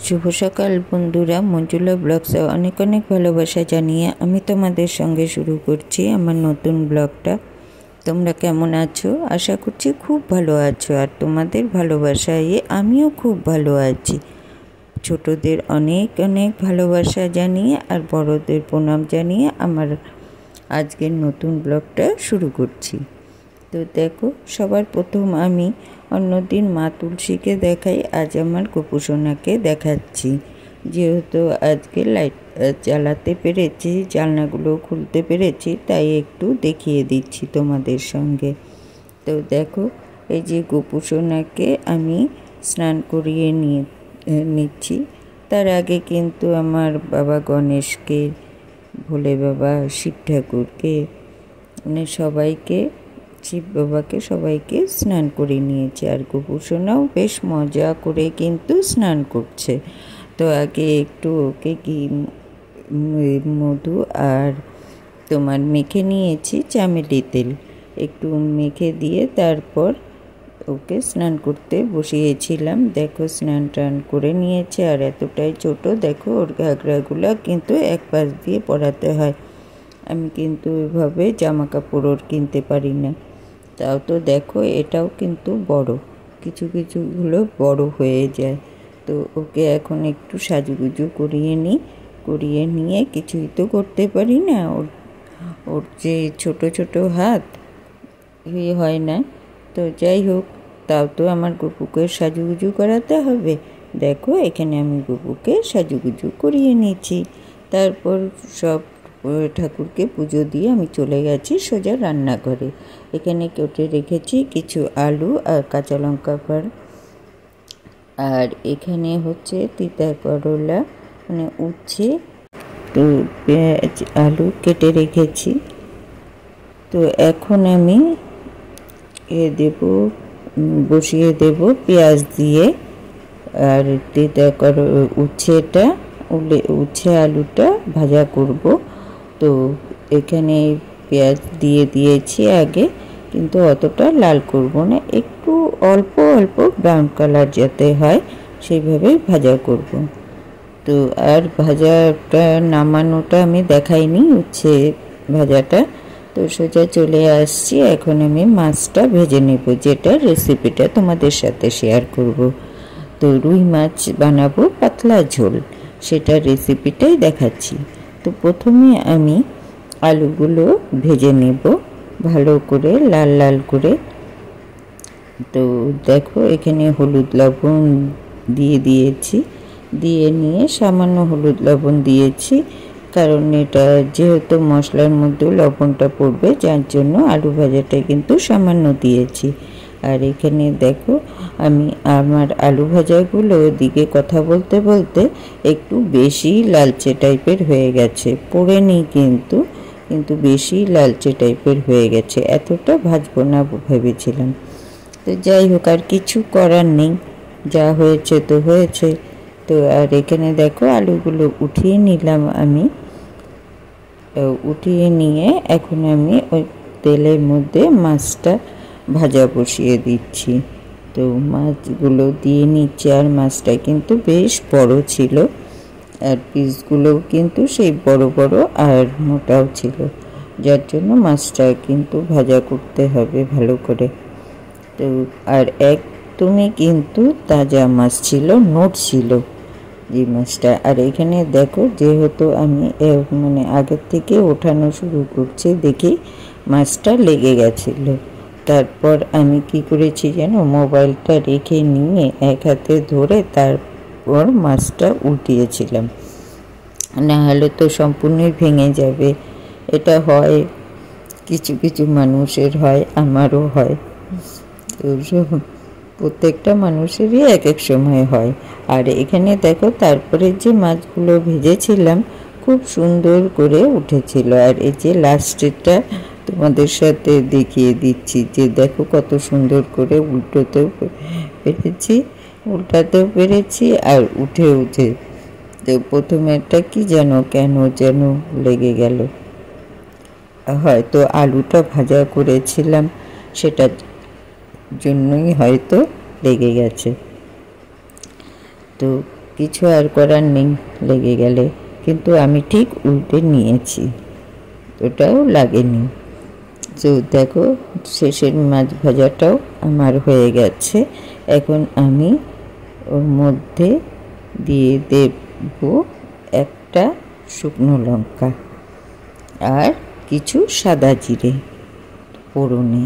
শুভ সকাল বন্ধুরা, মঞ্জুলা ব্লগসে অনেক অনেক ভালোবাসা জানিয়ে আমি তোমাদের সঙ্গে শুরু করছি আমার নতুন ব্লগটা। তোমরা কেমন আছো? আশা করছি খুব ভালো আছো, আর তোমাদের ভালোবাসায় আমিও খুব ভালো আছি। ছোটদের অনেক অনেক ভালোবাসা জানিয়ে আর বড়দের প্রণাম জানিয়ে আমার আজকের নতুন ব্লগটা শুরু করছি। তো দেখো, সবার প্রথম আমি অন্যদিন মা তুলসীকে দেখাই, আজ আমার গোপুসোনাকে দেখাচ্ছি। যেহেতু আজকে লাইট জ্বালাতে পেরেছি, জানলাগুলো খুলতে পেরেছি, তাই একটু দেখিয়ে দিচ্ছি তোমাদের সঙ্গে। তো দেখো, এই যে গোপুসোনাকে আমি স্নান করিয়ে নিচ্ছি। তার আগে কিন্তু আমার বাবা গণেশকে, ভোলে বাবা, শিব ঠাকুরকে, মানে সবাইকে, শিব বাবাকে সবাইকে স্নান করে নিয়েছে। আর গোপুসোনাও বেশ মজা করে কিন্তু স্নান করছে। তো আগে একটু ওকে মধু আর তোমার মেখে নিয়েছি চামেলি তেল, একটু মেখে দিয়ে তারপর ওকে স্নান করতে বসিয়েছিলাম। দেখো, স্নান টান করে নিয়েছে। আর এতটাই ছোট, দেখো ওর ঘাগরাগুলো কিন্তু এক পাশ দিয়ে পরাতে হয়। আমি কিন্তু ওইভাবে জামা কাপড় ওর কিনতে পারি না। তাও তো দেখো, এটাও কিন্তু বড়, কিছু কিছুগুলো বড় হয়ে যায়। তো ওকে এখন একটু সাজুগুজু করিয়ে নিয়ে কিছুই তো করতে পারি না। ওর যে ছোট ছোট হাত হয় না। তো যাই হোক, তাও তো আমার গপুকে সাজুগুজু করাতে হবে। দেখো, এখানে আমি গপুকে সাজুগুজু করিয়ে নিয়েছি। তারপর সব ঠাকুরকে পুজো দিয়ে আমি চলে গেছি সোজা রান্নাঘরে। এখানে কেটে রেখেছি কিছু আলু আর কাঁচা লঙ্কা পাড়, আর এখানে হচ্ছে তিতা করলা, মানে উচ্ছে, তো পেঁয়াজ আলু কেটে রেখেছি। তো এখন আমি বসিয়ে দেব পেঁয়াজ দিয়ে, আর উচ্ছে আলুটা ভাজা করব। তো এখানে পেঁয়াজ দিয়ে দিয়েছি আগে, কিন্তু অতটা লাল করব না, একটু অল্প অল্প ব্রাউন কালার যাতে হয় সেইভাবে ভাজা করব। তো আর ভাজাটা নামানোটা আমি দেখাইনি, উচ্ছে ভাজাটা। তো সোজা চলে আসছি, এখন আমি মাছটা ভেজে নেব, যেটা রেসিপিটা তোমাদের সাথে শেয়ার করব। তো রুই মাছ বানাবো পাতলা ঝোল, সেটা রেসিপিটাই দেখাচ্ছি। তো প্রথমে আমি আলুগুলো ভেজে নেব ভালো করে, লাল লাল করে। তো দেখো, এখানে হলুদ লবণ দিয়েছি, দিয়ে নিয়ে সামান্য হলুদ লবণ দিয়েছি, কারণ এটা যেহেতু মশলার মধ্যে লবণটা পড়বে, যার জন্য আলু ভাজাটা কিন্তু সামান্য দিয়েছি। আর এখানে দেখো, আমি আমার আলু ভাজাগুলো ওদিকে কথা বলতে বলতে একটু বেশি লালচে টাইপের হয়ে গেছে, পোড়ে নিই কিন্তু বেশি লালচে টাইপের হয়ে গেছে। এতটা ভাজবো না ভেবেছিলাম। তো যাই হোক, আর কিছু করার নেই, যা হয়েছে তো হয়েছে। তো আর এখানে দেখো, আলুগুলো উঠিয়ে নিলাম আমি। উঠিয়ে নিয়ে এখন আমি ওই তেলের মধ্যে মাছটা ভাজা বসিয়ে দিচ্ছি। তো মাছগুলো দিয়ে নিচ্ছি, আর মাছটা কিন্তু বেশ বড় ছিল, আর পিসগুলোও কিন্তু সেই বড় বড় আর মোটাও ছিল, যার জন্য মাছটা কিন্তু ভাজা করতে হবে ভালো করে। তো আর একদমই কিন্তু তাজা মাছ ছিল, নোট ছিল যে মাছটা। আর এখানে দেখো, যেহেতু আমি মানে আগের থেকে ওঠানো শুরু করছি, দেখি মাছটা লেগে গেছিলো। তারপর আমি কি করেছি জানো, মোবাইলটা রেখে নিয়ে এক হাতে ধরে তারপর মাছটা উল্টিয়েছিলাম, না হলে তো সম্পূর্ণই ভেঙে যাবে। এটা হয়, কিছু কিছু মানুষের হয়, আমারও হয়। তো প্রত্যেকটা মানুষেরই এক এক সময় হয়। আর এখানে দেখো, তারপরে যে মাছগুলো ভেজেছিলাম খুব সুন্দর করে উঠেছিল। আর এই যে লাস্টেরটা তোমাদের সাথে দেখিয়ে দিচ্ছি, যে দেখো কত সুন্দর করে উল্টাতেও পেরেছি আর উঠে। তো প্রথমেরটা কি কেন যেন লেগে গেল, হয়তো আলুটা ভাজা করেছিলাম, সেটার জন্যই হয়তো লেগে গেছে। তো কিছু আর করার নেই লেগে গেলে, কিন্তু আমি ঠিক উল্টে নিয়েছি, ওটাও লাগেনি। তো দেখো শেষের মাছ ভাজাটাও আমার হয়ে গেছে। এখন আমি ওর মধ্যে দিয়ে দেব একটা শুকনো লঙ্কা আর কিছু সাদা জিরে ফোড়নে।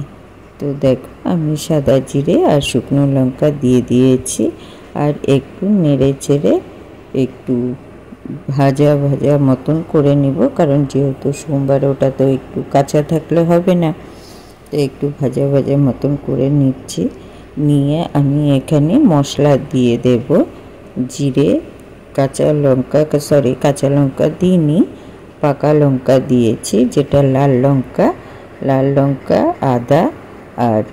তো দেখো আমি সাদা জিরে আর শুকনো লঙ্কা দিয়ে দিয়েছি, আর একটু নেড়ে চেড়ে একটু ভাজা ভাজা মতন করে নিব, কারণ যেহেতু সোমবার ওটা তো একটু কাঁচা থাকলে হবে না, তো একটু ভাজা ভাজা মতন করে নিচ্ছি। নিয়ে আমি এখানে মশলা দিয়ে দেব, জিরে, কাঁচা লঙ্কা দিইনি, পাকা লঙ্কা দিয়েছি, যেটা লাল লঙ্কা আদা আর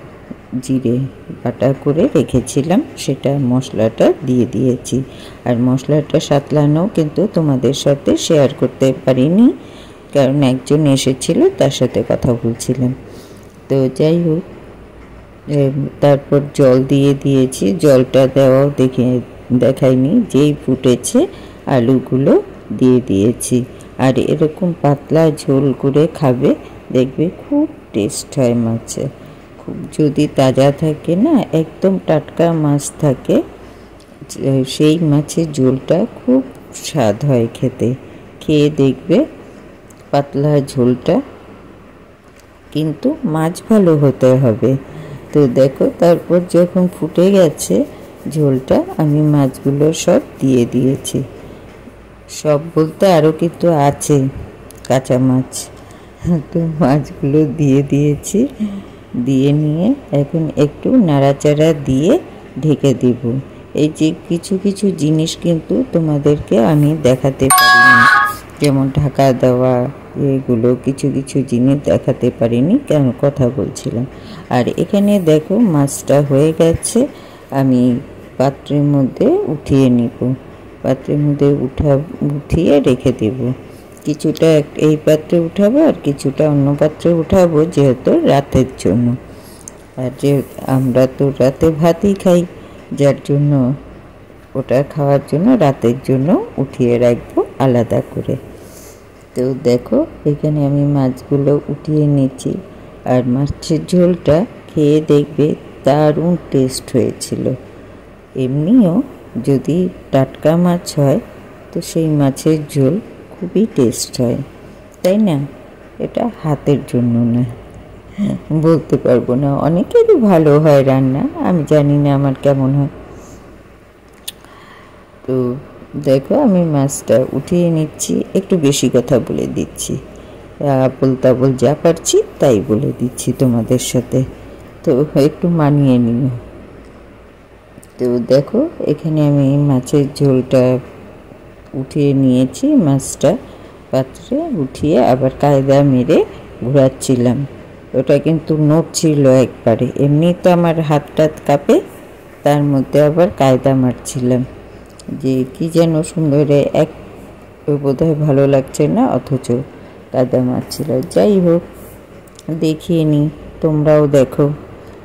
জিরে বাটা করে রেখেছিলাম, সেটা মশলাটা দিয়ে দিয়েছি। আর মশলাটা সাতলানো কিন্তু তোমাদের সাথে শেয়ার করতে পারিনি, কারণ একজন এসেছিল, তার সাথে কথা বলছিলাম। তো যাই হোক, তারপর জল দিয়ে দিয়েছি, জলটা দেওয়াও দেখাইনি, যেই ফুটেছে আলুগুলো দিয়ে দিয়েছি। আর এরকম পাতলা ঝোল করে খাবে, দেখবে খুব টেস্ট হয় মাছে। খুব যদি তাজা থাকে না, একদম টাটকা মাছ থাকে, সেই মাছের ঝোলটা খুব স্বাদ হয় খেতে। খেয়ে দেখবে পাতলা ঝোলটা, কিন্তু মাছ ভালো হতে হবে। তো দেখো তারপর যখন ফুটে গেছে ঝোলটা, আমি মাছগুলো সব দিয়ে দিয়েছি। সব বলতে আরও কিন্তু আছে কাঁচা মাছ, তো মাছগুলো দিয়ে দিয়েছি। দিয়ে নিয়ে এখন একটু নাড়াচাড়া দিয়ে ঢেকে দেব। এই যে কিছু কিছু জিনিস কিন্তু তোমাদেরকে আমি দেখাতে পারিনি, যেমন ঢাকা দেওয়া, এগুলো কিছু কিছু জিনিস দেখাতে পারিনি, কেন কথা বলছিলাম। আর এখানে দেখো মাছটা হয়ে গেছে, আমি পাত্রের মধ্যে উঠিয়ে নিব, পাত্রের মধ্যে উঠিয়ে রেখে দেব। কিছুটা এই পাত্রে উঠাবো আর কিছুটা অন্য পাত্রে উঠাবো, যেহেতু রাতের জন্য। আর যে আমরা তো রাতে ভাতই খাই, যার জন্য ওটা খাওয়ার জন্য রাতের জন্য উঠিয়ে রাখবো আলাদা করে। তো দেখো এখানে আমি মাছগুলো উঠিয়ে নিচ্ছি, আর মাছের ঝোলটা খেয়ে দেখবে দারুণ টেস্ট হয়েছিল। এমনিও যদি টাটকা মাছ হয় তো সেই মাছের ঝোল খুবই টেস্ট হয়, তাই না? এটা হাতের জন্য না, বলতে পারবো না, অনেকেরই ভালো হয় রান্না, আমি জানি না আমার কেমন হয়। তো দেখো আমি মাছটা উঠিয়ে নিচ্ছি, একটু বেশি কথা বলে দিচ্ছি, আবল তাবল যা পারছি তাই বলে দিচ্ছি তোমাদের সাথে, তো একটু মানিয়ে নিও। তো দেখো এখানে আমি মাছের ঝোলটা উঠিয়ে নিয়েছি, মাছটা পাত্রে উঠিয়ে আবার কায়দা মেরে ঘোরাচ্ছিলাম, ওটা কিন্তু নড়ছিল একবারে। এমনি তো আমার হাতটা কাঁপে, তার মধ্যে আবার কায়দা মারছিলাম, যে কি যেন সুন্দরে এক বোধহয় ভালো লাগছে না, অথচ কায়দা মারছিল। যাই হোক, দেখিয়ে নিই, তোমরাও দেখো।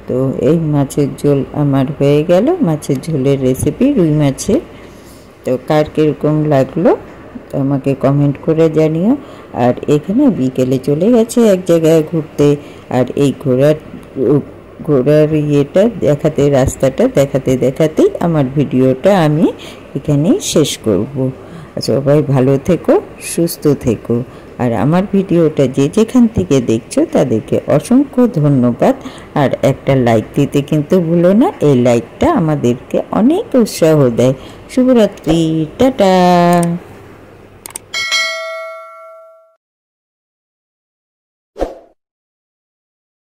তো এই মাছের ঝোল আমার হয়ে গেল, মাছের ঝোলের রেসিপি রুই মাছের। তো কার কীরকম লাগলো আমাকে কমেন্ট করে জানিও। আর এখানে বিকেলে চলে গেছে এক জায়গায় ঘুরতে, আর এই ঘোরার ইয়েটা দেখাতে, রাস্তাটা দেখাতে দেখাতেই আমার ভিডিওটা আমি এখানেই শেষ করব। সবাই ভালো থেকো, সুস্থ থেকো। আর আমার ভিডিওটা যে যেখান থেকে দেখছো তাদেরকে অসংখ্য ধন্যবাদ। আর একটা লাইক দিতে কিন্তু ভুলো না, এই লাইকটা আমাদেরকে অনেক উৎসাহ দেয়। শুভরাত্রি, টাটা।